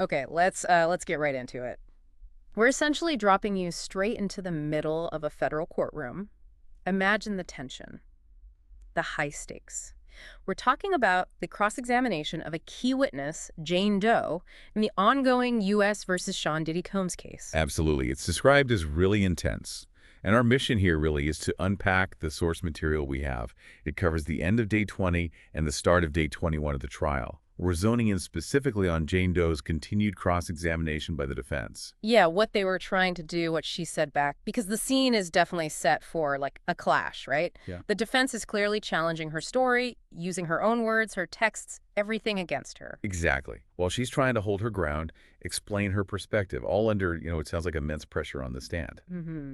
Okay, let's get right into it. We're essentially dropping you straight into the middle of a federal courtroom. Imagine the tension, the high stakes. We're talking about the cross-examination of a key witness, Jane Doe, in the ongoing U.S. versus Sean Diddy Combs case. Absolutely. It's described as really intense. And our mission here really is to unpack the source material we have. It covers the end of day 20 and the start of day 21 of the trial. We're zoning in specifically on Jane Doe's continued cross-examination by the defense. Yeah, what they were trying to do, what she said back, because the scene is definitely set for, like, a clash, right? Yeah. The defense is clearly challenging her story, using her own words, her texts, everything against her. Exactly. While she's trying to hold her ground, explain her perspective, all under, it sounds like immense pressure on the stand. Mm-hmm.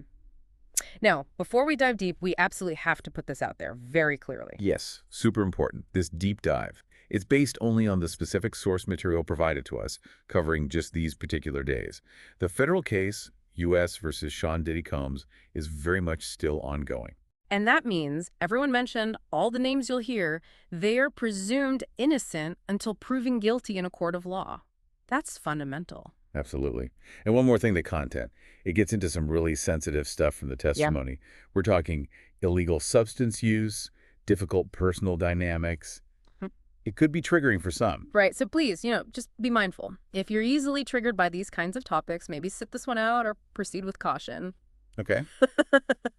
Now, before we dive deep, we absolutely have to put this out there very clearly. Yes, super important. This deep dive. It's based only on the specific source material provided to us, covering just these particular days. The federal case, U.S. versus Sean Diddy Combs, is very much still ongoing. And that means everyone mentioned, all the names you'll hear, they are presumed innocent until proven guilty in a court of law. That's fundamental. Absolutely. And one more thing, the content. It gets into some really sensitive stuff from the testimony. We're talking illegal substance use, difficult personal dynamics. It could be triggering for some. Right. So please, just be mindful. If you're easily triggered by these kinds of topics, maybe sit this one out or proceed with caution. Okay.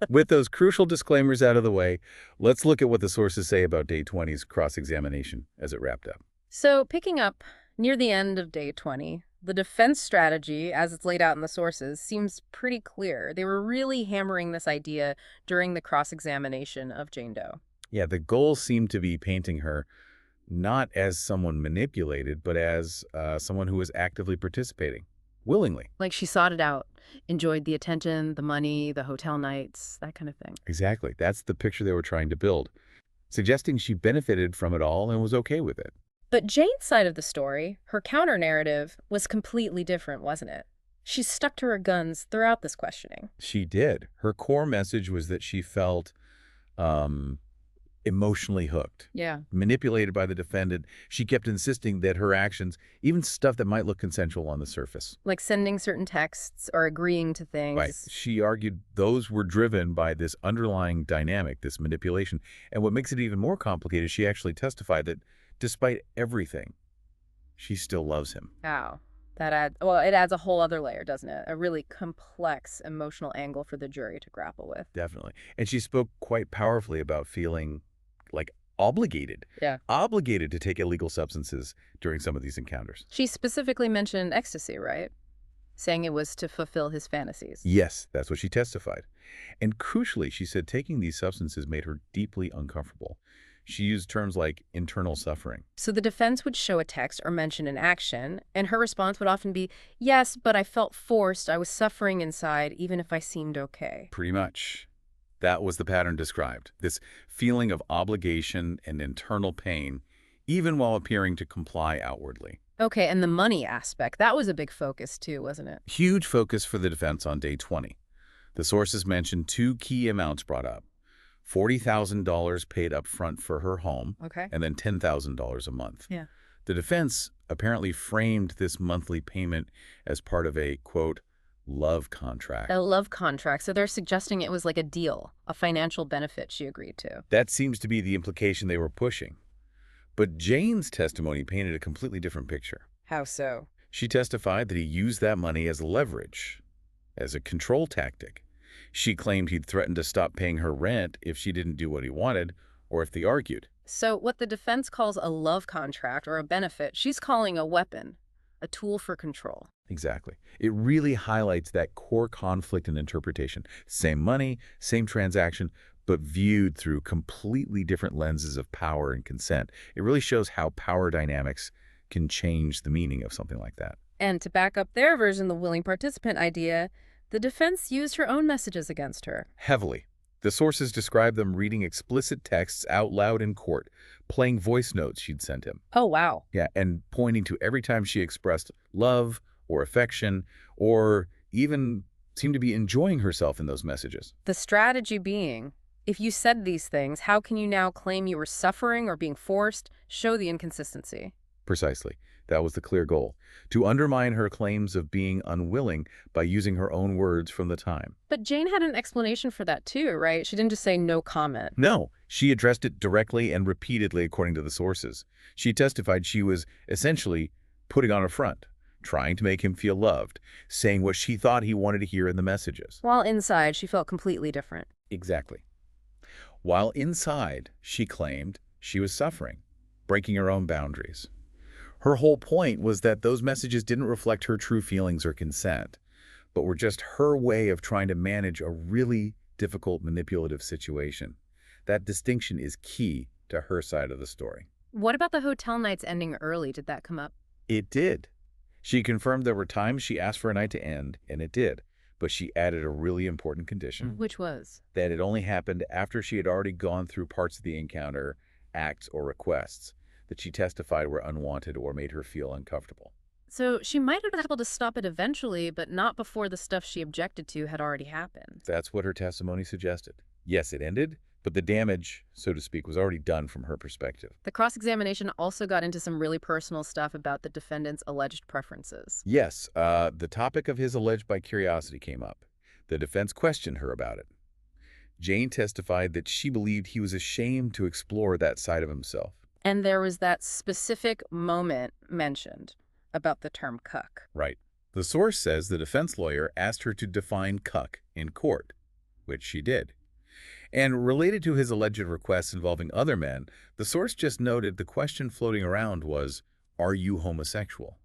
With those crucial disclaimers out of the way, let's look at what the sources say about Day 20's cross-examination as it wrapped up. So picking up near the end of Day 20, the defense strategy, as it's laid out in the sources, seems pretty clear. They were really hammering this idea during the cross-examination of Jane Doe. Yeah, the goal seemed to be painting her not as someone manipulated, but as someone who was actively participating, willingly. Like she sought it out, enjoyed the attention, the money, the hotel nights, that kind of thing. Exactly. That's the picture they were trying to build, suggesting she benefited from it all and was okay with it. But Jane's side of the story, her counter-narrative, was completely different, wasn't it? She stuck to her guns throughout this questioning. She did. Her core message was that she felt emotionally hooked. Yeah. Manipulated by the defendant. She kept insisting that her actions, even stuff that might look consensual on the surface. Like sending certain texts or agreeing to things. Right. She argued those were driven by this underlying dynamic, this manipulation. And what makes it even more complicated, she actually testified that despite everything, she still loves him. Wow. It adds a whole other layer, doesn't it? A really complex emotional angle for the jury to grapple with. Definitely. And she spoke quite powerfully about feeling like obligated. Yeah. Obligated to take illegal substances during some of these encounters. She specifically mentioned ecstasy, right? Saying it was to fulfill his fantasies. Yes, that's what she testified. And crucially, she said taking these substances made her deeply uncomfortable. She used terms like internal suffering. So the defense would show a text or mention an action, and her response would often be, yes, but I felt forced. I was suffering inside, even if I seemed okay. Pretty much. That was the pattern described. This feeling of obligation and internal pain, even while appearing to comply outwardly. Okay, and the money aspect, that was a big focus too, wasn't it? Huge focus for the defense on Day 20. The sources mentioned two key amounts brought up. $40,000 paid up front for her home, Okay. and then $10,000 a month. Yeah. The defense apparently framed this monthly payment as part of a, quote, love contract. A love contract, so they're suggesting it was like a deal, a financial benefit she agreed to. That seems to be the implication they were pushing. But Jane's testimony painted a completely different picture. How so? She testified that he used that money as leverage, as a control tactic. She claimed he'd threatened to stop paying her rent if she didn't do what he wanted, or if they argued. So what the defense calls a love contract or a benefit, she's calling a weapon, a tool for control. Exactly. It really highlights that core conflict in interpretation. Same money, same transaction, but viewed through completely different lenses of power and consent. It really shows how power dynamics can change the meaning of something like that. And to back up their version, the willing participant idea, the defense used her own messages against her. Heavily. The sources describe them reading explicit texts out loud in court, playing voice notes she'd sent him. Oh, wow. Yeah, and pointing to every time she expressed love or affection or even seemed to be enjoying herself in those messages. The strategy being, if you said these things, how can you now claim you were suffering or being forced? Show the inconsistency. Precisely. That was the clear goal, to undermine her claims of being unwilling by using her own words from the time. But Jane had an explanation for that too, right? She didn't just say no comment. No, she addressed it directly and repeatedly according to the sources. She testified she was essentially putting on a front, trying to make him feel loved, saying what she thought he wanted to hear in the messages. While inside, she felt completely different. Exactly. While inside, she claimed she was suffering, breaking her own boundaries. Her whole point was that those messages didn't reflect her true feelings or consent, but were just her way of trying to manage a really difficult manipulative situation. That distinction is key to her side of the story. What about the hotel nights ending early? Did that come up? It did. She confirmed there were times she asked for a night to end, and it did. But she added a really important condition. Which was? That it only happened after she had already gone through parts of the encounter, acts, or requests that she testified were unwanted or made her feel uncomfortable. So she might have been able to stop it eventually, but not before the stuff she objected to had already happened. That's what her testimony suggested. Yes, it ended, but the damage, so to speak, was already done from her perspective. The cross-examination also got into some really personal stuff about the defendant's alleged preferences. Yes, the topic of his alleged curiosity came up. The defense questioned her about it. Jane testified that she believed he was ashamed to explore that side of himself. And there was that specific moment mentioned about the term cuck. Right. The source says the defense lawyer asked her to define cuck in court, which she did. And related to his alleged requests involving other men, the source just noted the question floating around was, are you homosexual?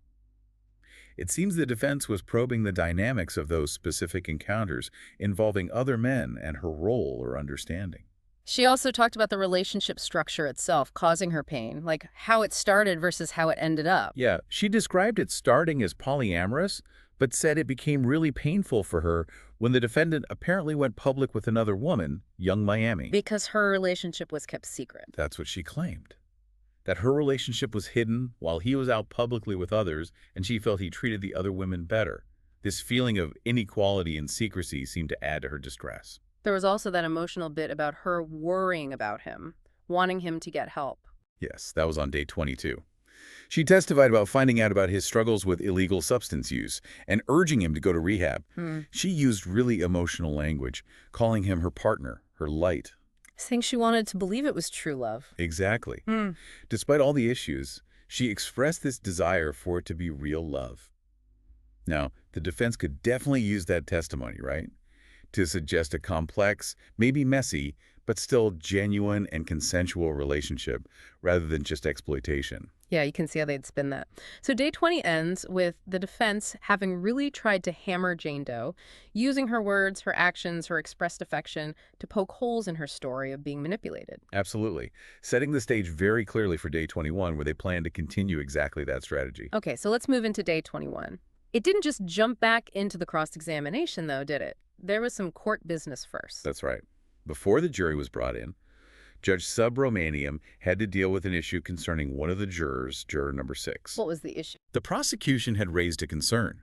It seems the defense was probing the dynamics of those specific encounters involving other men and her role or understanding. She also talked about the relationship structure itself causing her pain, like how it started versus how it ended up. Yeah, she described it starting as polyamorous, but said it became really painful for her when the defendant apparently went public with another woman, young Miami. Because her relationship was kept secret. That's what she claimed. That her relationship was hidden while he was out publicly with others, and she felt he treated the other women better. This feeling of inequality and secrecy seemed to add to her distress. There was also that emotional bit about her worrying about him, wanting him to get help. Yes, that was on day 22. She testified about finding out about his struggles with illegal substance use and urging him to go to rehab. She used really emotional language, calling him her partner, her light. Saying she wanted to believe it was true love. Exactly. Despite all the issues, she expressed this desire for it to be real love. Now, the defense could definitely use that testimony, right? To suggest a complex, maybe messy, but still genuine and consensual relationship rather than just exploitation. Yeah, you can see how they'd spin that. So day 20 ends with the defense having really tried to hammer Jane Doe, using her words, her actions, her expressed affection to poke holes in her story of being manipulated. Absolutely. Setting the stage very clearly for day 21, where they plan to continue exactly that strategy. Okay, so let's move into day 21. It didn't just jump back into the cross-examination, though, did it? There was some court business first. That's right. Before the jury was brought in, Judge Subramaniam had to deal with an issue concerning one of the jurors, juror number 6. What was the issue? The prosecution had raised a concern.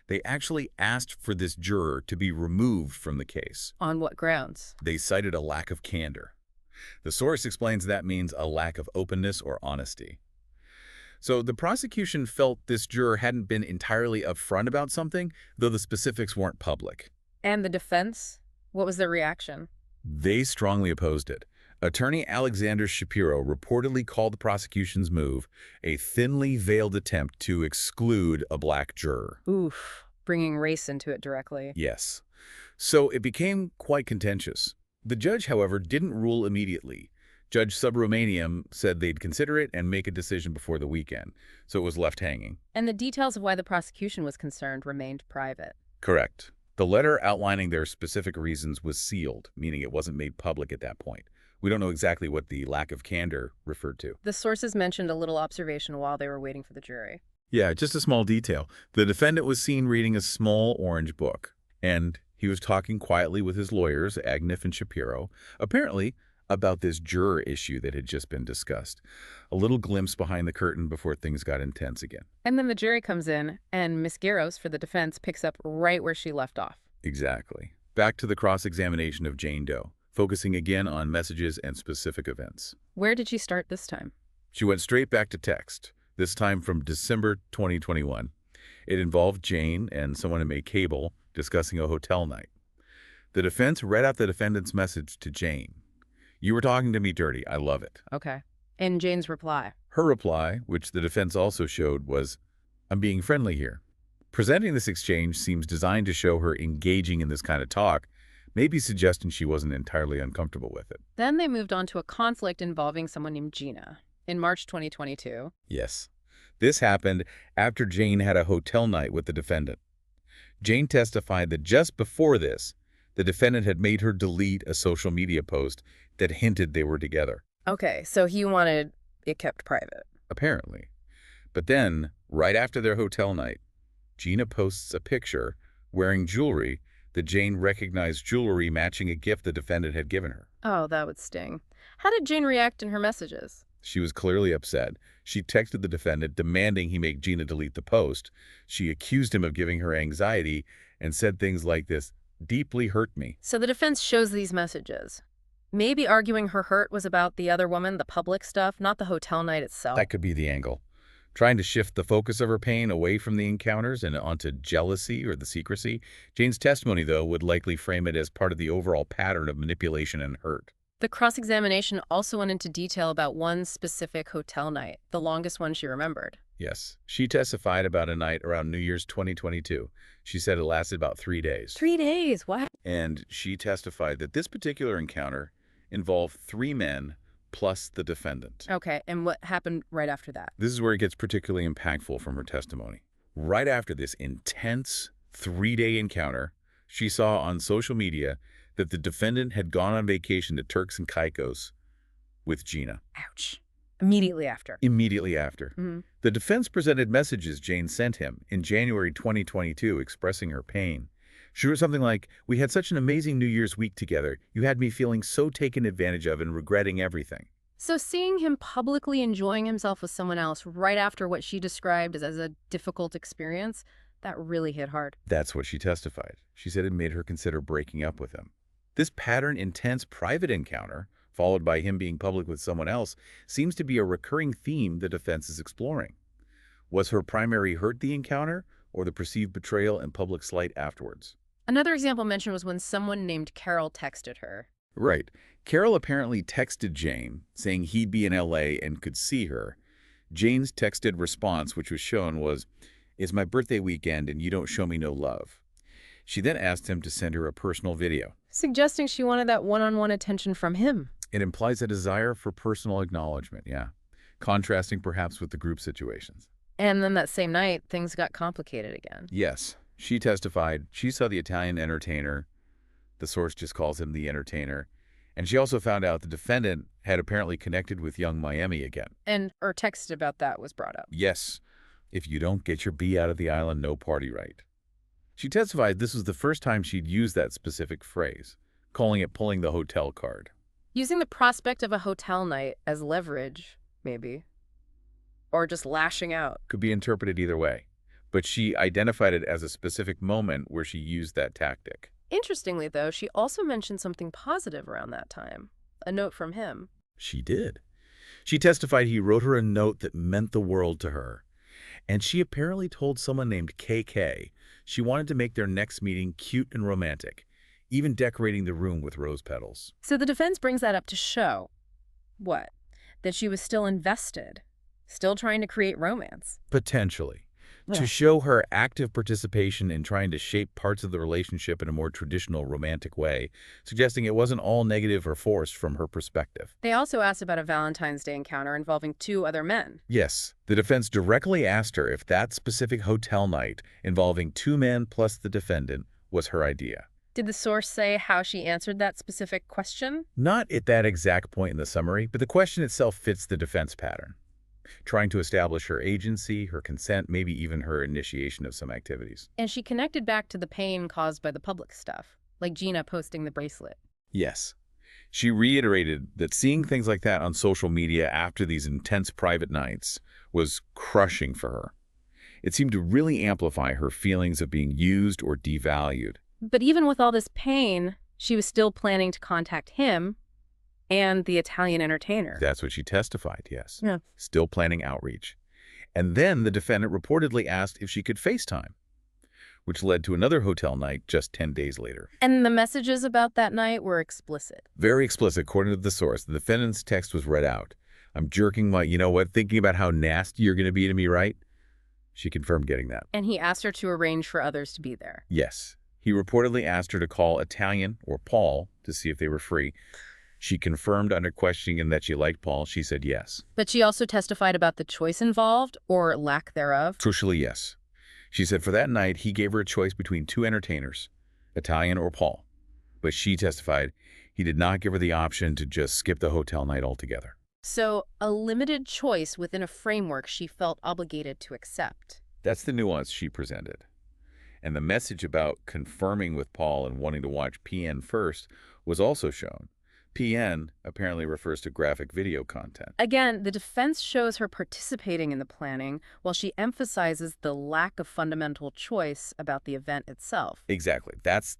They actually asked for this juror to be removed from the case. On what grounds? They cited a lack of candor. The source explains that means a lack of openness or honesty. So the prosecution felt this juror hadn't been entirely upfront about something, though the specifics weren't public. And the defense? What was their reaction? They strongly opposed it. Attorney Alexander Shapiro reportedly called the prosecution's move a thinly veiled attempt to exclude a black juror. Oof, bringing race into it directly. Yes. So it became quite contentious. The judge, however, didn't rule immediately. Judge Subramaniam said they'd consider it and make a decision before the weekend, so it was left hanging. And the details of why the prosecution was concerned remained private. Correct. The letter outlining their specific reasons was sealed, meaning it wasn't made public at that point. We don't know exactly what the lack of candor referred to. The sources mentioned a little observation while they were waiting for the jury. Yeah, just a small detail. The defendant was seen reading a small orange book, and he was talking quietly with his lawyers, Agnew and Shapiro, apparently about this juror issue that had just been discussed. A little glimpse behind the curtain before things got intense again. And then the jury comes in, and Miss Garros, for the defense, picks up right where she left off. Exactly. Back to the cross-examination of Jane Doe, focusing again on messages and specific events. Where did she start this time? She went straight back to text, this time from December 2021. It involved Jane and someone who made cable discussing a hotel night. The defense read out the defendant's message to Jane. "You were talking to me dirty. I love it." Okay. And Jane's reply. Her reply, which the defense also showed, was, "I'm being friendly here." Presenting this exchange seems designed to show her engaging in this kind of talk, maybe suggesting she wasn't entirely uncomfortable with it. Then they moved on to a conflict involving someone named Gina. In March 2022. Yes. This happened after Jane had a hotel night with the defendant. Jane testified that just before this, the defendant had made her delete a social media post that hinted they were together. Okay, so he wanted it kept private. Apparently. But then, right after their hotel night, Gina posts a picture wearing jewelry that Jane recognized jewelry matching a gift the defendant had given her. Oh, that would sting. How did Jane react in her messages? She was clearly upset. She texted the defendant demanding he make Gina delete the post. She accused him of giving her anxiety and said things like this, "Deeply hurt me." So the defense shows these messages. Maybe arguing her hurt was about the other woman, the public stuff, not the hotel night itself. That could be the angle. Trying to shift the focus of her pain away from the encounters and onto jealousy or the secrecy. Jane's testimony, though, would likely frame it as part of the overall pattern of manipulation and hurt. The cross-examination also went into detail about one specific hotel night, the longest one she remembered. Yes. She testified about a night around New Year's 2022. She said it lasted about 3 days. 3 days, wow. And she testified that this particular encounter involved 3 men plus the defendant. Okay, and what happened right after that? This is where it gets particularly impactful from her testimony. Right after this intense 3-day encounter, she saw on social media that the defendant had gone on vacation to Turks and Caicos with Gina. Ouch. Immediately after. Immediately after. Mm-hmm. The defense presented messages Jane sent him in January 2022 expressing her pain. She wrote something like, "We had such an amazing New Year's week together. You had me feeling so taken advantage of and regretting everything." So seeing him publicly enjoying himself with someone else right after what she described as a difficult experience, that really hit hard. That's what she testified. She said it made her consider breaking up with him. This pattern intense private encounter, followed by him being public with someone else, seems to be a recurring theme the defense is exploring. Was her primary hurt the encounter or the perceived betrayal and public slight afterwards? Another example mentioned was when someone named Carol texted her. Right. Carol apparently texted Jane, saying he'd be in LA and could see her. Jane's texted response, which was shown, was, "It's my birthday weekend and you don't show me no love." She then asked him to send her a personal video. Suggesting she wanted that one-on-one attention from him. It implies a desire for personal acknowledgement, yeah. Contrasting perhaps with the group situations. And then that same night, things got complicated again. Yes. She testified she saw the Italian entertainer. The source just calls him the entertainer. And she also found out the defendant had apparently connected with Young Miami again. And her text about that was brought up. Yes. If you don't get your B out of the island, no party right. She testified this was the first time she'd used that specific phrase, calling it pulling the hotel card. Using the prospect of a hotel night as leverage, maybe. Or just lashing out. Could be interpreted either way. But she identified it as a specific moment where she used that tactic. Interestingly, though, she also mentioned something positive around that time. A note from him. She did. She testified he wrote her a note that meant the world to her. And she apparently told someone named KK she wanted to make their next meeting cute and romantic, even decorating the room with rose petals. So the defense brings that up to show, what? That she was still invested, still trying to create romance. Potentially. Yeah. To show her active participation in trying to shape parts of the relationship in a more traditional romantic way, suggesting it wasn't all negative or forced from her perspective. They also asked about a Valentine's Day encounter involving 2 other men. Yes, the defense directly asked her if that specific hotel night involving 2 men plus the defendant was her idea. Did the source say how she answered that specific question? Not at that exact point in the summary, but the question itself fits the defense pattern. Trying to establish her agency, her consent, maybe even her initiation of some activities. And she connected back to the pain caused by the public stuff, like Gina posting the bracelet. Yes. She reiterated that seeing things like that on social media after these intense private nights was crushing for her. It seemed to really amplify her feelings of being used or devalued. But even with all this pain, she was still planning to contact him and the Italian entertainer. That's what she testified, yes. Yeah. Still planning outreach. And then the defendant reportedly asked if she could FaceTime, which led to another hotel night just 10 days later. And the messages about that night were explicit. Very explicit, according to the source. The defendant's text was read out. I'm jerking my, you know what, thinking about how nasty you're going to be to me, right? She confirmed getting that. And he asked her to arrange for others to be there. Yes. He reportedly asked her to call Italian or Paul to see if they were free. She confirmed under questioning and that she liked Paul. She said yes. But she also testified about the choice involved, or lack thereof. Crucially, yes. She said for that night, he gave her a choice between two entertainers, Italian or Paul. But she testified he did not give her the option to just skip the hotel night altogether. So, a limited choice within a framework she felt obligated to accept. That's the nuance she presented. And the message about confirming with Paul and wanting to watch PN first was also shown. PN apparently refers to graphic video content. Again, the defense shows her participating in the planning, while she emphasizes the lack of fundamental choice about the event itself. Exactly. That's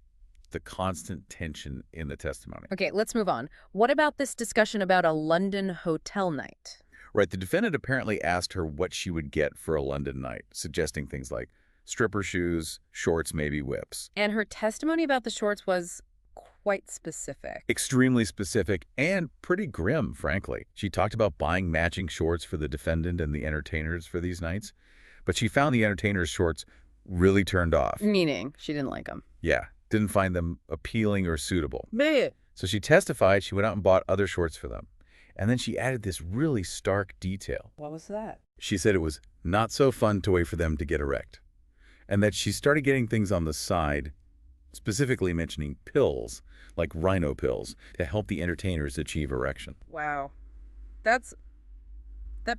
the constant tension in the testimony. Okay, let's move on. What about this discussion about a London hotel night? Right. The defendant apparently asked her what she would get for a London night, suggesting things like stripper shoes, shorts, maybe whips. And her testimony about the shorts was quite specific. Extremely specific and pretty grim, frankly. She talked about buying matching shorts for the defendant and the entertainers for these nights, but she found the entertainers' shorts really turned off. Meaning, she didn't like them. Yeah, didn't find them appealing or suitable. Bleh. So she testified she went out and bought other shorts for them. And then she added this really stark detail. What was that? She said it was not so fun to wait for them to get erect, and that she started getting things on the side, specifically mentioning pills, like rhino pills, to help the entertainers achieve erection. Wow. That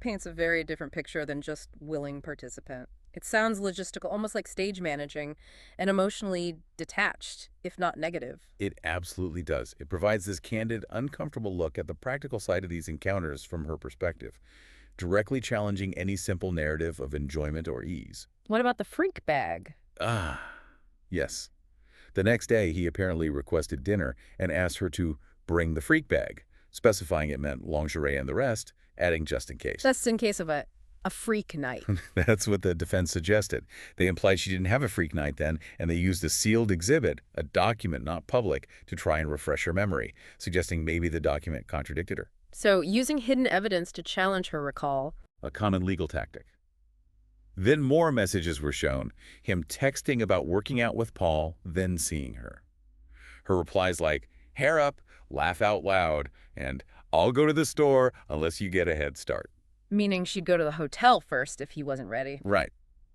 paints a very different picture than just willing participant. It sounds logistical, almost like stage managing, and emotionally detached, if not negative. It absolutely does. It provides this candid, uncomfortable look at the practical side of these encounters from her perspective, directly challenging any simple narrative of enjoyment or ease. What about the freak bag? Ah, yes. The next day, he apparently requested dinner and asked her to bring the freak bag, specifying it meant lingerie and the rest, adding just in case. Just in case of a freak night. That's what the defense suggested. They implied she didn't have a freak night then, and they used a sealed exhibit, a document not public, to try and refresh her memory, suggesting maybe the document contradicted her. So, using hidden evidence to challenge her recall. A common legal tactic. Then more messages were shown, him texting about working out with Paul, then seeing her. Her replies like, hair up, laugh out loud, and I'll go to the store unless you get a head start. Meaning she'd go to the hotel first if he wasn't ready. Right.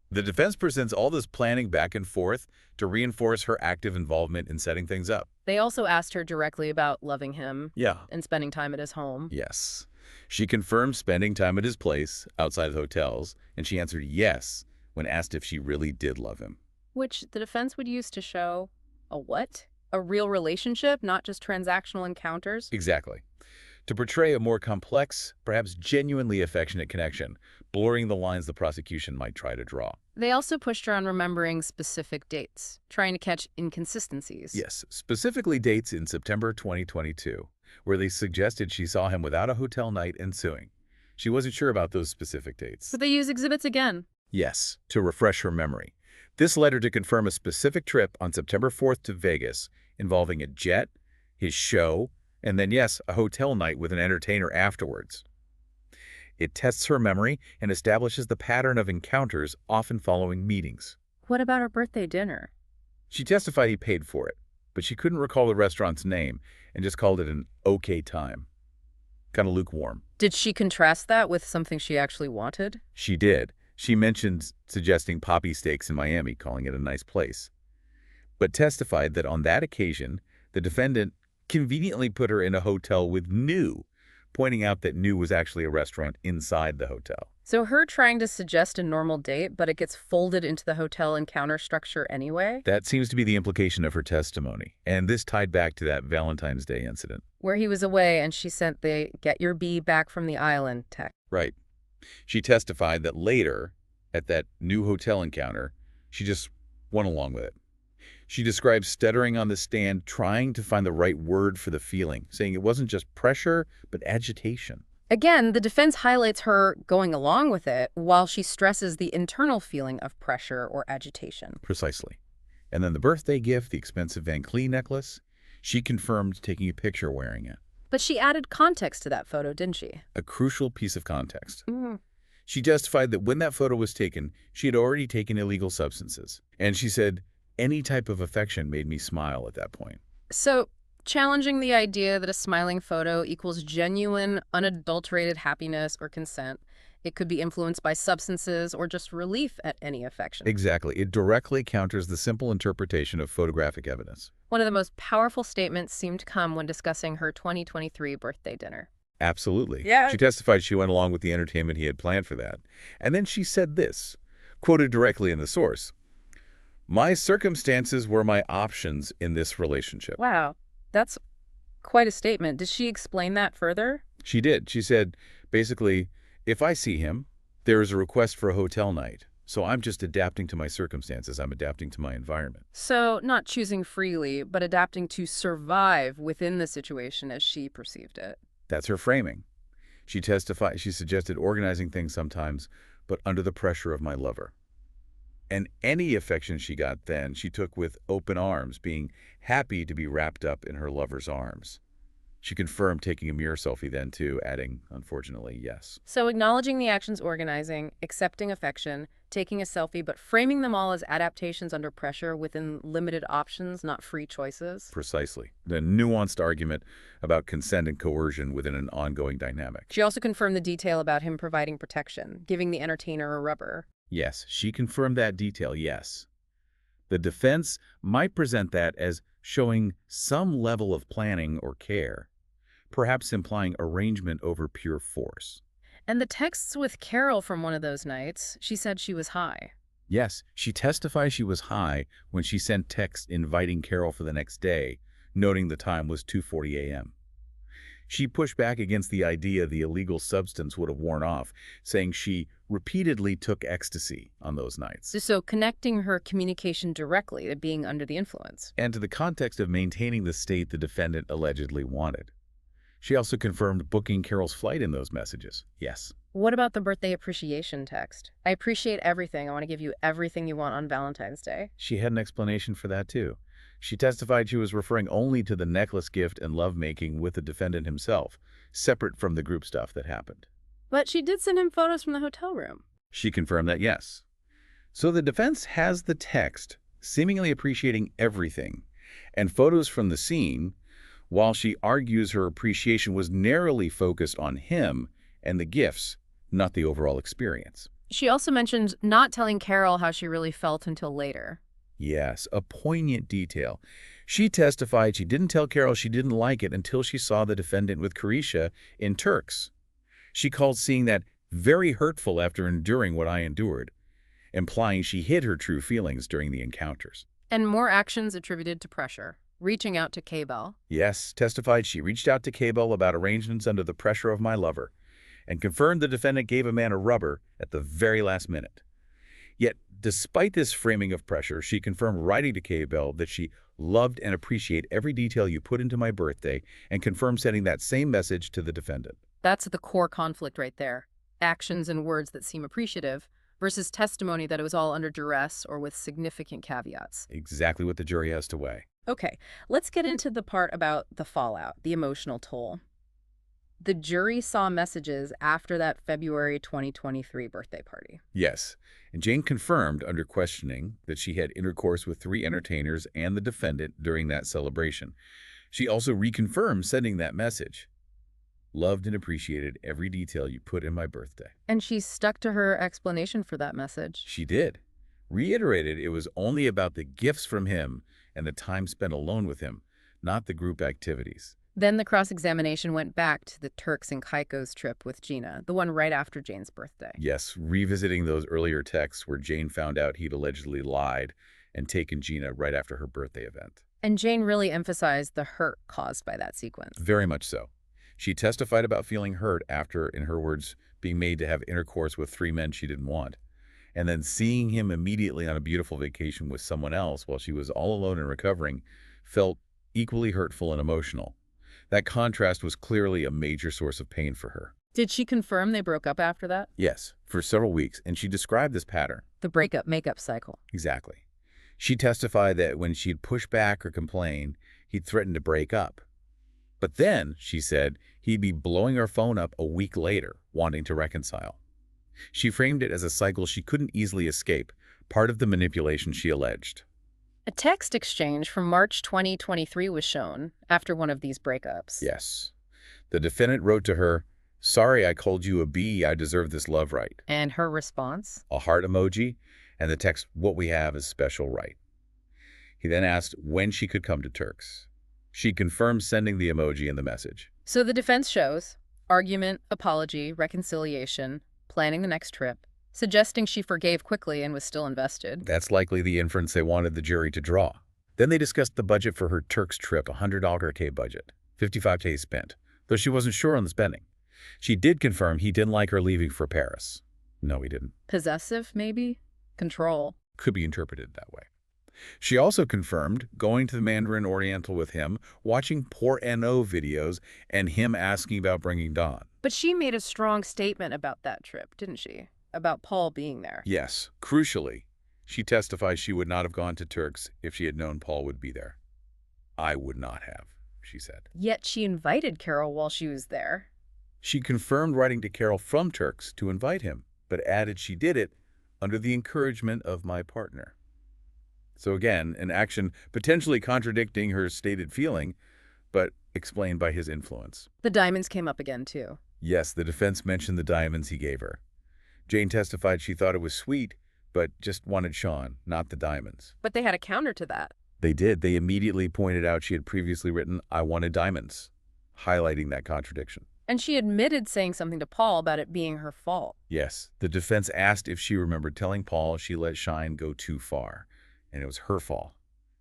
The defense presents all this planning back and forth to reinforce her active involvement in setting things up. They also asked her directly about loving him. Yeah. And spending time at his home. Yes. She confirmed spending time at his place, outside of hotels, and she answered yes when asked if she really did love him. Which the defense would use to show a what? A real relationship, not just transactional encounters? Exactly. To portray a more complex, perhaps genuinely affectionate connection, blurring the lines the prosecution might try to draw. They also pushed her on remembering specific dates, trying to catch inconsistencies. Yes, specifically dates in September 2022, where they suggested she saw him without a hotel night ensuing. She wasn't sure about those specific dates. But they use exhibits again. Yes, to refresh her memory. This led her to confirm a specific trip on September 4th to Vegas, involving a jet, his show, and then, yes, a hotel night with an entertainer afterwards. It tests her memory and establishes the pattern of encounters, often following meetings. What about her birthday dinner? She testified he paid for it, but she couldn't recall the restaurant's name and just called it an okay time. Kind of lukewarm. Did she contrast that with something she actually wanted? She did. She mentioned suggesting Poppy Steaks in Miami, calling it a nice place, but testified that on that occasion, the defendant conveniently put her in a hotel with New, pointing out that New was actually a restaurant inside the hotel. So her trying to suggest a normal date, but it gets folded into the hotel encounter structure anyway? That seems to be the implication of her testimony, and this tied back to that Valentine's Day incident. Where he was away and she sent the "get your bee back from the island" text. Right. She testified that later, at that New hotel encounter, she just went along with it. She describes stuttering on the stand, trying to find the right word for the feeling, saying it wasn't just pressure, but agitation. Again, the defense highlights her going along with it while she stresses the internal feeling of pressure or agitation. Precisely. And then the birthday gift, the expensive Van Cleef necklace, she confirmed taking a picture wearing it. But she added context to that photo, didn't she? A crucial piece of context. Mm. She justified that when that photo was taken, she had already taken illegal substances. And she said, any type of affection made me smile at that point. So, challenging the idea that a smiling photo equals genuine, unadulterated happiness or consent. It could be influenced by substances or just relief at any affection. Exactly. It directly counters the simple interpretation of photographic evidence. One of the most powerful statements seemed to come when discussing her 2023 birthday dinner. Absolutely. Yeah. She testified she went along with the entertainment he had planned for that. And then she said this, quoted directly in the source, "My circumstances were my options in this relationship." Wow, that's quite a statement. Did she explain that further? She did. She said, basically, if I see him, there is a request for a hotel night. So I'm just adapting to my circumstances. I'm adapting to my environment. So, not choosing freely, but adapting to survive within the situation as she perceived it. That's her framing. She testified, she suggested organizing things sometimes, but under the pressure of my lover. And any affection she got then, she took with open arms, being happy to be wrapped up in her lover's arms. She confirmed taking a mirror selfie then, too, adding, unfortunately, yes. So acknowledging the actions organizing, accepting affection, taking a selfie, but framing them all as adaptations under pressure within limited options, not free choices. Precisely. The nuanced argument about consent and coercion within an ongoing dynamic. She also confirmed the detail about him providing protection, giving the entertainer a rubber. Yes, she confirmed that detail, yes. The defense might present that as showing some level of planning or care, perhaps implying arrangement over pure force. And the texts with Carol from one of those nights, she said she was high. Yes, she testified she was high when she sent texts inviting Carol for the next day, noting the time was 2:40 a.m. She pushed back against the idea the illegal substance would have worn off, saying she repeatedly took ecstasy on those nights. So connecting her communication directly to being under the influence. And to the context of maintaining the state the defendant allegedly wanted. She also confirmed booking Carol's flight in those messages. Yes. What about the birthday appreciation text? I appreciate everything. I want to give you everything you want on Valentine's Day. She had an explanation for that, too. She testified she was referring only to the necklace gift and lovemaking with the defendant himself, separate from the group stuff that happened. But she did send him photos from the hotel room. She confirmed that, yes. So the defense has the text, seemingly appreciating everything, and photos from the scene, while she argues her appreciation was narrowly focused on him and the gifts, not the overall experience. She also mentioned not telling Carol how she really felt until later. Yes, a poignant detail. She testified she didn't tell Carol she didn't like it until she saw the defendant with Carisha in Turks. She called seeing that very hurtful after enduring what I endured, implying she hid her true feelings during the encounters. And more actions attributed to pressure. Reaching out to K-Bell. Yes, testified she reached out to K-Bell about arrangements under the pressure of my lover, and confirmed the defendant gave a man a rubber at the very last minute. Yet, despite this framing of pressure, she confirmed writing to K-Bell that she loved and appreciated every detail you put into my birthday, and confirmed sending that same message to the defendant. That's the core conflict right there. Actions and words that seem appreciative versus testimony that it was all under duress or with significant caveats. Exactly what the jury has to weigh. Okay, let's get into the part about the fallout, the emotional toll. The jury saw messages after that February 2023 birthday party. Yes, and Jane confirmed under questioning that she had intercourse with 3 entertainers and the defendant during that celebration. She also reconfirmed sending that message. Loved and appreciated every detail you put in my birthday. And she stuck to her explanation for that message. She did. Reiterated it was only about the gifts from him and the time spent alone with him, not the group activities. Then the cross-examination went back to the Turks and Caicos trip with Gina, the one right after Jane's birthday. Yes, revisiting those earlier texts where Jane found out he'd allegedly lied and taken Gina right after her birthday event. And Jane really emphasized the hurt caused by that sequence. Very much so. She testified about feeling hurt after, in her words, being made to have intercourse with 3 men she didn't want, and then seeing him immediately on a beautiful vacation with someone else while she was all alone and recovering felt equally hurtful and emotional. That contrast was clearly a major source of pain for her. Did she confirm they broke up after that? Yes, for several weeks, and she described this pattern. The breakup-makeup cycle. Exactly. She testified that when she'd push back or complain, he'd threaten to break up. But then, she said, he'd be blowing her phone up a week later, wanting to reconcile. She framed it as a cycle she couldn't easily escape, part of the manipulation she alleged. A text exchange from March 2023 was shown after one of these breakups. Yes. The defendant wrote to her, "Sorry I called you a bee, I deserve this love right." And her response? A heart emoji, and the text, "What we have is special right." He then asked when she could come to Turks. She confirmed sending the emoji in the message. So the defense shows argument, apology, reconciliation, planning the next trip, suggesting she forgave quickly and was still invested. That's likely the inference they wanted the jury to draw. Then they discussed the budget for her Turks trip, a $100K budget, 55 days spent, though she wasn't sure on the spending. She did confirm he didn't like her leaving for Paris. No, he didn't. Possessive, maybe? Control. Could be interpreted that way. She also confirmed going to the Mandarin Oriental with him, watching porno videos, and him asking about bringing Don. But she made a strong statement about that trip, didn't she? About Paul being there. Yes, crucially, she testified she would not have gone to Turks if she had known Paul would be there. "I would not have," she said. Yet she invited Carol while she was there. She confirmed writing to Carol from Turks to invite him, but added she did it under the encouragement of my partner. So again, an action potentially contradicting her stated feeling, but explained by his influence. The diamonds came up again, too. Yes, the defense mentioned the diamonds he gave her. Jane testified she thought it was sweet, but just wanted Sean, not the diamonds. But they had a counter to that. They did. They immediately pointed out she had previously written, "I wanted diamonds," highlighting that contradiction. And she admitted saying something to Paul about it being her fault. Yes, the defense asked if she remembered telling Paul she let Shine go too far, and it was her fault.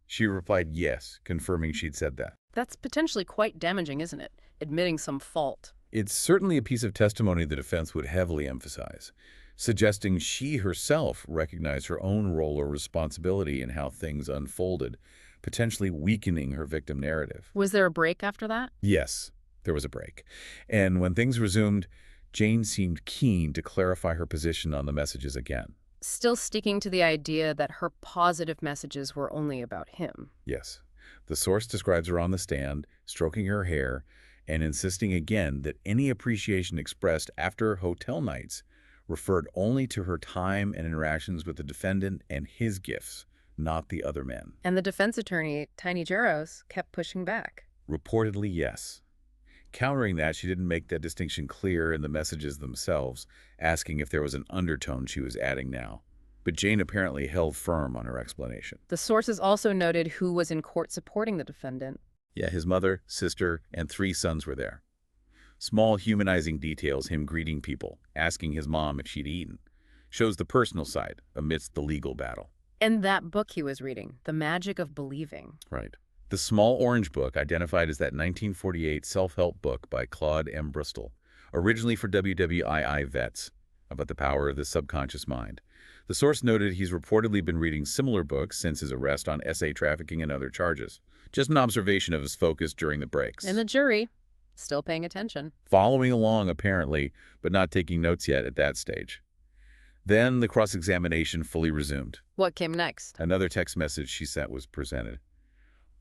She replied yes, confirming she'd said that. That's potentially quite damaging, isn't it? Admitting some fault. It's certainly a piece of testimony the defense would heavily emphasize, suggesting she herself recognized her own role or responsibility in how things unfolded, potentially weakening her victim narrative. Was there a break after that? Yes, there was a break. And when things resumed, Jane seemed keen to clarify her position on the messages again. Still sticking to the idea that her positive messages were only about him. Yes. The source describes her on the stand, stroking her hair, and insisting again that any appreciation expressed after hotel nights referred only to her time and interactions with the defendant and his gifts, not the other men. And the defense attorney, Tiny Jaros, kept pushing back. Reportedly, yes. Countering that, she didn't make that distinction clear in the messages themselves, asking if there was an undertone she was adding now. But Jane apparently held firm on her explanation. The sources also noted who was in court supporting the defendant. Yeah, his mother, sister, and 3 sons were there. Small humanizing details, him greeting people, asking his mom if she'd eaten, shows the personal side amidst the legal battle. And that book he was reading, The Magic of Believing. Right. The Small Orange Book, identified as that 1948 self-help book by Claude M. Bristol, originally for WWII vets, about the power of the subconscious mind. The source noted he's reportedly been reading similar books since his arrest on SA trafficking and other charges. Just an observation of his focus during the breaks. And the jury, still paying attention. Following along, apparently, but not taking notes yet at that stage. Then the cross-examination fully resumed. What came next? Another text message she sent was presented.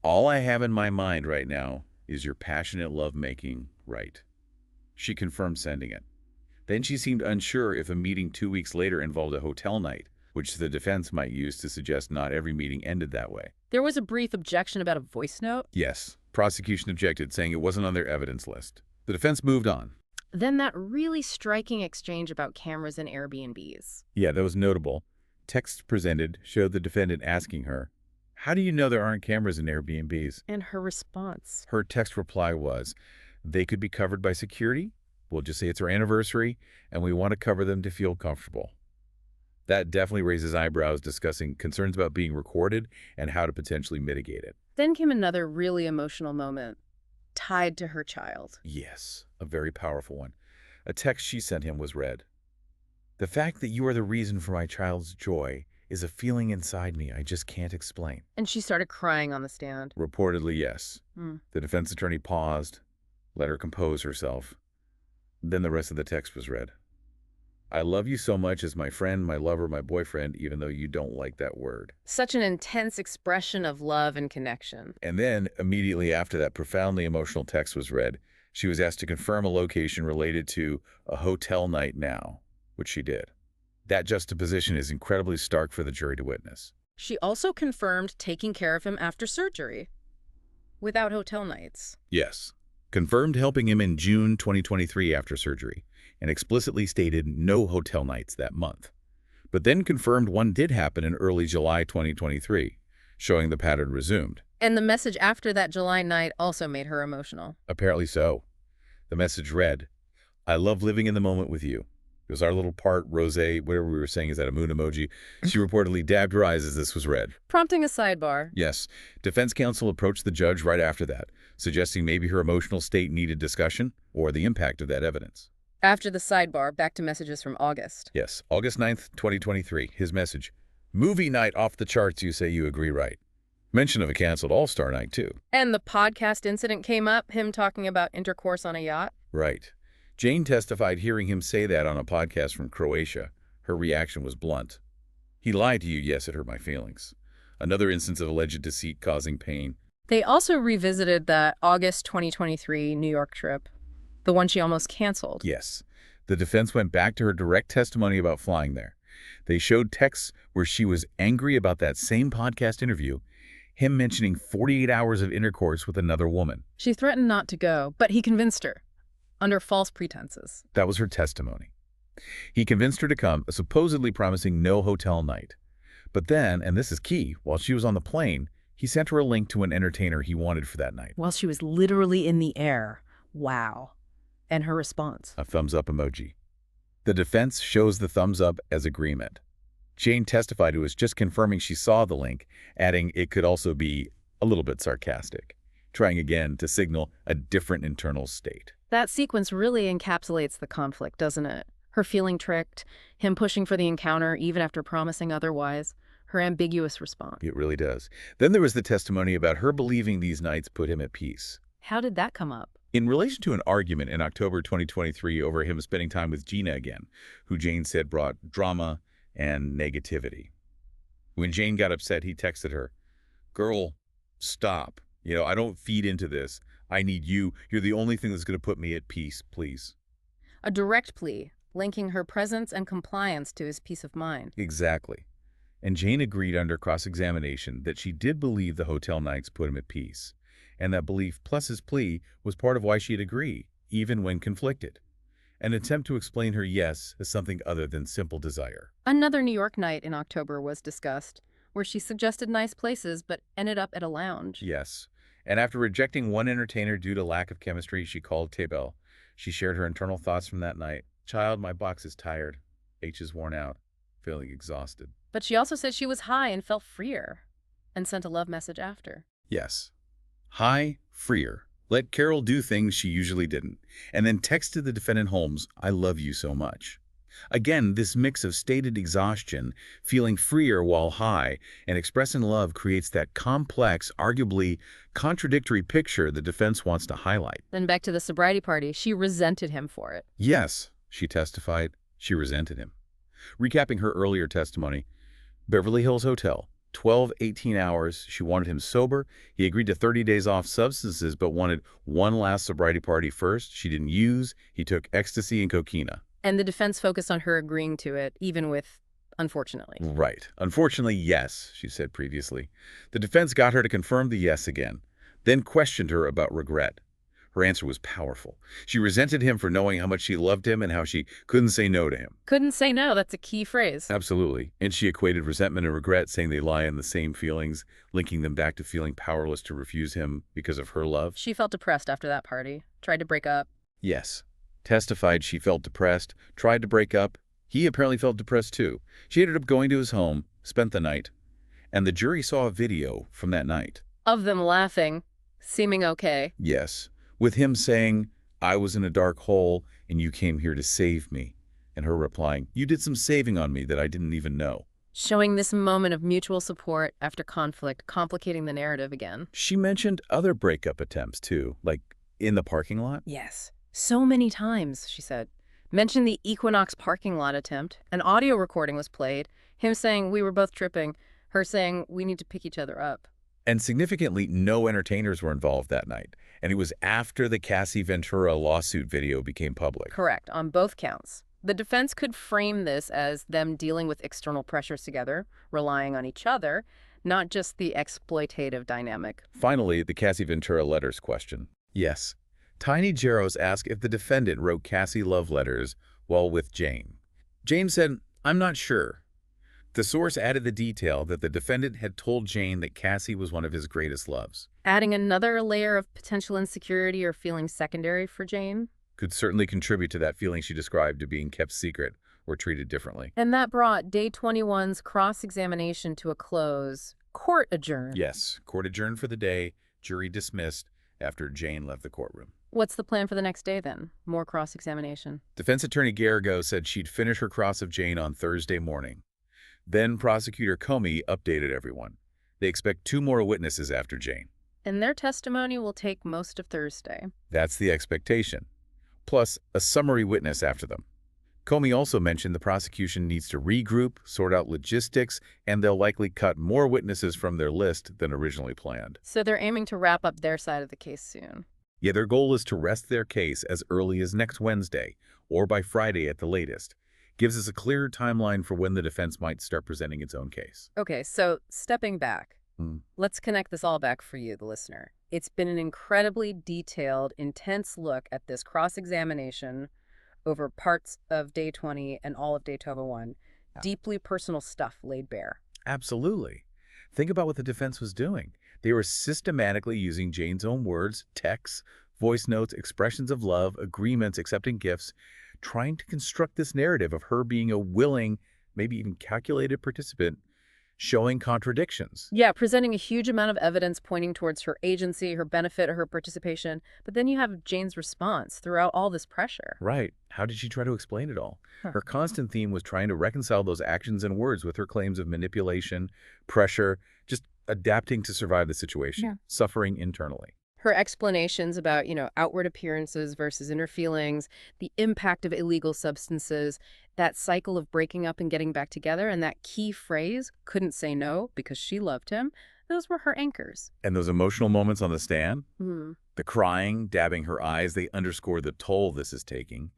"All I have in my mind right now is your passionate love-making right." She confirmed sending it. Then she seemed unsure if a meeting 2 weeks later involved a hotel night, which the defense might use to suggest not every meeting ended that way. There was a brief objection about a voice note. Yes, prosecution objected, saying it wasn't on their evidence list. The defense moved on. Then that really striking exchange about cameras and Airbnbs. Yeah, that was notable. Text presented showed the defendant asking her, "How do you know there aren't cameras in Airbnbs?" And her response. Her text reply was, "They could be covered by security. We'll just say it's our anniversary, and we want to cover them to feel comfortable." That definitely raises eyebrows, discussing concerns about being recorded and how to potentially mitigate it. Then came another really emotional moment, tied to her child. Yes, a very powerful one. A text she sent him was read. "The fact that you are the reason for my child's joy is a feeling inside me I just can't explain." And she started crying on the stand. Reportedly, yes. The defense attorney paused, let her compose herself. Then the rest of the text was read. I love you so much as my friend, my lover, my boyfriend, even though you don't like that word. Such an intense expression of love and connection. And then, immediately after that profoundly emotional text was read, she was asked to confirm a location related to a hotel night now, which she did. That juxtaposition is incredibly stark for the jury to witness. She also confirmed taking care of him after surgery, without hotel nights. Yes. Confirmed helping him in June 2023 after surgery, and explicitly stated no hotel nights that month. But then confirmed one did happen in early July 2023, showing the pattern resumed. And the message after that July night also made her emotional. Apparently so. The message read, I love living in the moment with you. It was our little part, rosé, whatever we were saying, is that a moon emoji. She reportedly dabbed her eyes as this was read. Prompting a sidebar. Yes. Defense counsel approached the judge right after that, suggesting maybe her emotional state needed discussion or the impact of that evidence. After the sidebar, back to messages from August. Yes, August 9th, 2023. His message. Movie night off the charts, you say you agree, right? Mention of a canceled All-Star night, too. And the podcast incident came up, him talking about intercourse on a yacht. Right. Jane testified hearing him say that on a podcast from Croatia. Her reaction was blunt. He lied to you, yes, it hurt my feelings. Another instance of alleged deceit causing pain. They also revisited that August 2023 New York trip, the one she almost canceled. Yes. The defense went back to her direct testimony about flying there. They showed texts where she was angry about that same podcast interview, him mentioning 48 hours of intercourse with another woman. She threatened not to go, but he convinced her, under false pretenses. That was her testimony. He convinced her to come, supposedly promising no hotel night. But then, and this is key, while she was on the plane, he sent her a link to an entertainer he wanted for that night. While she was literally in the air. Wow. And her response? A thumbs up emoji. The defense shows the thumbs up as agreement. Jane testified it was just confirming she saw the link, adding it could also be a little bit sarcastic, trying again to signal a different internal state. That sequence really encapsulates the conflict, doesn't it? Her feeling tricked, him pushing for the encounter even after promising otherwise, her ambiguous response. It really does. Then there was the testimony about her believing these nights put him at peace. How did that come up? In relation to an argument in October 2023 over him spending time with Gina again, who Jane said brought drama and negativity. When Jane got upset, he texted her, "Girl, stop. I don't feed into this. I need you. You're the only thing that's going to put me at peace, please." A direct plea, linking her presence and compliance to his peace of mind. Exactly. And Jane agreed under cross-examination that she did believe the hotel nights put him at peace, and that belief plus his plea was part of why she'd agree, even when conflicted. An attempt to explain her yes as something other than simple desire. Another New York night in October was discussed, where she suggested nice places but ended up at a lounge. Yes. And after rejecting one entertainer due to lack of chemistry, she called Tabel. She shared her internal thoughts from that night. "Child, my box is tired. H is worn out. Feeling exhausted." But she also said she was high and felt freer, and sent a love message after. Yes. High, freer. Let Carol do things she usually didn't. And then texted the defendant Holmes, "I love you so much." Again, this mix of stated exhaustion, feeling freer while high, and expressing love creates that complex, arguably contradictory picture the defense wants to highlight. Then back to the sobriety party, she resented him for it. Yes, she testified, she resented him. Recapping her earlier testimony, Beverly Hills Hotel, 12, 18 hours. She wanted him sober. He agreed to 30 days off substances, but wanted one last sobriety party first. She didn't use. He took ecstasy and cocaine. And the defense focused on her agreeing to it, even with, unfortunately. Right. Unfortunately, yes, she said previously. The defense got her to confirm the yes again, then questioned her about regret. Her answer was powerful. She resented him for knowing how much she loved him and how she couldn't say no to him. Couldn't say no, that's a key phrase. Absolutely. And she equated resentment and regret, saying they lie in the same feelings, linking them back to feeling powerless to refuse him because of her love. She felt depressed after that party, tried to break up. Yes. Testified she felt depressed, tried to break up. He apparently felt depressed too. She ended up going to his home, spent the night, and the jury saw a video from that night. Of them laughing, seeming okay. Yes. With him saying, "I was in a dark hole and you came here to save me." And her replying, "You did some saving on me that I didn't even know." Showing this moment of mutual support after conflict, complicating the narrative again. She mentioned other breakup attempts too, like in the parking lot. Yes. So many times, she said. Mentioned the Equinox parking lot attempt. An audio recording was played. Him saying we were both tripping. Her saying we need to pick each other up. And significantly, no entertainers were involved that night. And it was after the Cassie Ventura lawsuit video became public. Correct, on both counts. The defense could frame this as them dealing with external pressures together, relying on each other, not just the exploitative dynamic. Finally, the Cassie Ventura letters question. Yes. Tiny Jaros asked if the defendant wrote Cassie love letters while with Jane. Jane said, "I'm not sure." The source added the detail that the defendant had told Jane that Cassie was one of his greatest loves. Adding another layer of potential insecurity or feeling secondary for Jane. Could certainly contribute to that feeling she described of being kept secret or treated differently. And that brought Day 21's cross-examination to a close. Court adjourned. Yes, court adjourned for the day, jury dismissed after Jane left the courtroom. What's the plan for the next day, then? More cross-examination. Defense attorney Garrigo said she'd finish her cross of Jane on Thursday morning. Then prosecutor Comey updated everyone. They expect 2 more witnesses after Jane. And their testimony will take most of Thursday. That's the expectation. Plus, a summary witness after them. Comey also mentioned the prosecution needs to regroup, sort out logistics, and they'll likely cut more witnesses from their list than originally planned. So they're aiming to wrap up their side of the case soon. Yeah, their goal is to rest their case as early as next Wednesday, or by Friday at the latest. Gives us a clearer timeline for when the defense might start presenting its own case. Okay, so stepping back, let's connect this all back for you, the listener. It's been an incredibly detailed, intense look at this cross-examination over parts of Day 20 and all of Day 201. Deeply personal stuff laid bare. Absolutely. Think about what the defense was doing. They were systematically using Jane's own words, texts, voice notes, expressions of love, agreements, accepting gifts, trying to construct this narrative of her being a willing, maybe even calculated participant, showing contradictions. Yeah, presenting a huge amount of evidence pointing towards her agency, her benefit, her participation. But then you have Jane's response throughout all this pressure. Right. How did she try to explain it all? Her constant theme was trying to reconcile those actions and words with her claims of manipulation, pressure, just adapting to survive the situation, suffering internally. Her explanations about, outward appearances versus inner feelings, the impact of illegal substances, that cycle of breaking up and getting back together, and that key phrase, couldn't say no because she loved him, those were her anchors. And those emotional moments on the stand, the crying, dabbing her eyes, they underscore the toll this is taking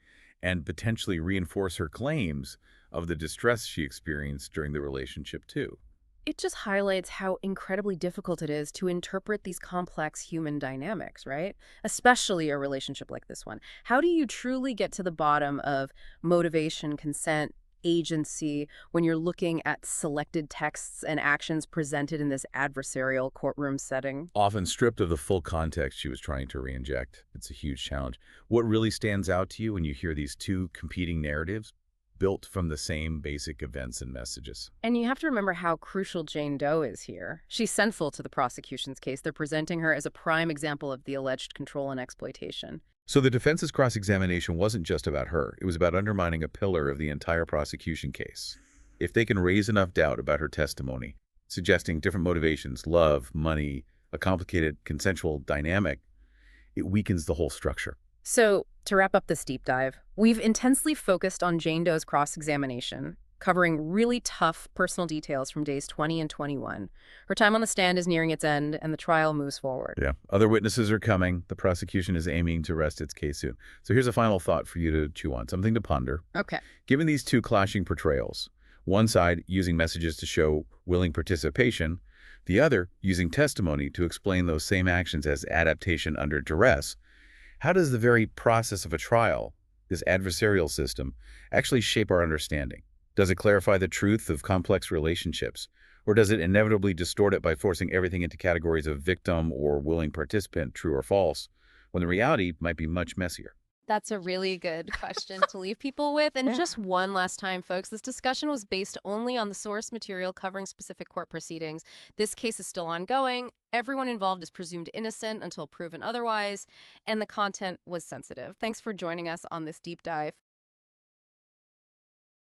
and potentially reinforce her claims of the distress she experienced during the relationship too. It just highlights how incredibly difficult it is to interpret these complex human dynamics, right? Especially a relationship like this one. How do you truly get to the bottom of motivation, consent, agency when you're looking at selected texts and actions presented in this adversarial courtroom setting? Often stripped of the full context she was trying to reinject. It's a huge challenge. What really stands out to you when you hear these 2 competing narratives? Built from the same basic events and messages. And you have to remember how crucial Jane Doe is here. She's central to the prosecution's case. They're presenting her as a prime example of the alleged control and exploitation. So the defense's cross-examination wasn't just about her. It was about undermining a pillar of the entire prosecution case. If they can raise enough doubt about her testimony, suggesting different motivations, love, money, a complicated consensual dynamic, it weakens the whole structure. So, to wrap up this deep dive, we've intensely focused on Jane Doe's cross-examination, covering really tough personal details from days 20 and 21. Her time on the stand is nearing its end, and the trial moves forward. Yeah, other witnesses are coming. The prosecution is aiming to rest its case soon. So here's a final thought for you to chew on, something to ponder. Okay. Given these 2 clashing portrayals, one side using messages to show willing participation, the other using testimony to explain those same actions as adaptation under duress, how does the very process of a trial, this adversarial system, actually shape our understanding? Does it clarify the truth of complex relationships? Or does it inevitably distort it by forcing everything into categories of victim or willing participant, true or false, when the reality might be much messier? That's a really good question to leave people with. And just one last time, folks, this discussion was based only on the source material covering specific court proceedings. This case is still ongoing. Everyone involved is presumed innocent until proven otherwise, and the content was sensitive. Thanks for joining us on this deep dive.